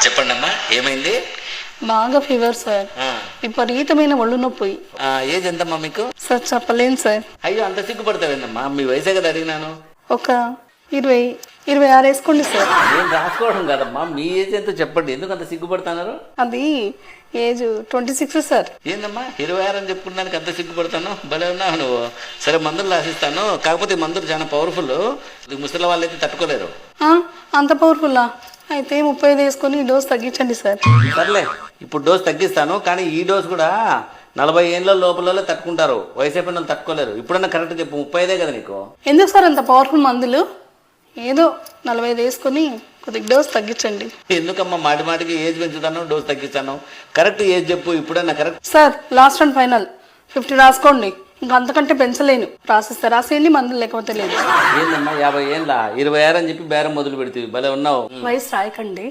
చెప్పండి అమ్మా, ఏమైంది? బాగా ఫీవర్ సార్, విపరీతమైన ఒళ్ళు నొప్పి. ఏజ్ ఎంతమ్మా మీకు? సార్ చెప్పలేను సార్. అయ్యో, అంత సిగ్గుపడతావేందమ్మా? మీ వయసే కదా అడిగినాను. ఒక 26 వేసుకోండి సార్. నేను రాసుకోవడం కదమ్మా, మీ ఏజ్ ఎంతో చెప్పండి. ఎందుకు అంత సిగ్గుపడుతున్నారు? అది ఏజ్ 26 సార్. ఏందమ్మా 26 అని చెప్పుకున్నానికి అంత సిగ్గుపడతాను? భలే ఉన్నావు నువ్వు. సరే, మందులు రాసిస్తాను. కాకపోతే మందులు చాలా పవర్ఫుల్, ముసలి వాళ్ళు అయితే తట్టుకోలేరు. అంత పవర్ఫుల్లా? అయితే 35 వేసుకొని డోస్ తగ్గించండి సార్. సర్లే, ఇప్పుడు డోస్ తగ్గిస్తాను. కానీ ఈ డోస్ కూడా 40 ఏళ్ళ లోపల తట్టుకుంటారు, వయసు అయిపోయిన వాళ్ళు తట్టుకోలేరు. ఇప్పుడన్నా కరెక్ట్ చెప్పు, 35 కదా నీకు? ఎందుకు సార్ అంత పవర్ఫుల్ మందులు? ఏదో 45 వేసుకొని కొద్దిగా డోస్ తగ్గించండి. ఎందుకమ్మా మాటి మాటికి ఏజ్ పెంచుతాను, డోస్ తగ్గిస్తాను? కరెక్ట్ ఏజ్ చెప్పు ఇప్పుడన్నా. Correct sir, last and final 50 రాసుకోండి. ఇంకా అంతకంటే పెంచలేను. రాసిస్తే రాసేయండి, మందులు లేకపోతే లేదు. ఏందమ్మా 50 ఏళ్ళ 26 అని చెప్పి బేరం మొదలు పెడుతుంది. భలే ఉన్నావు. వయసు రాయకండి.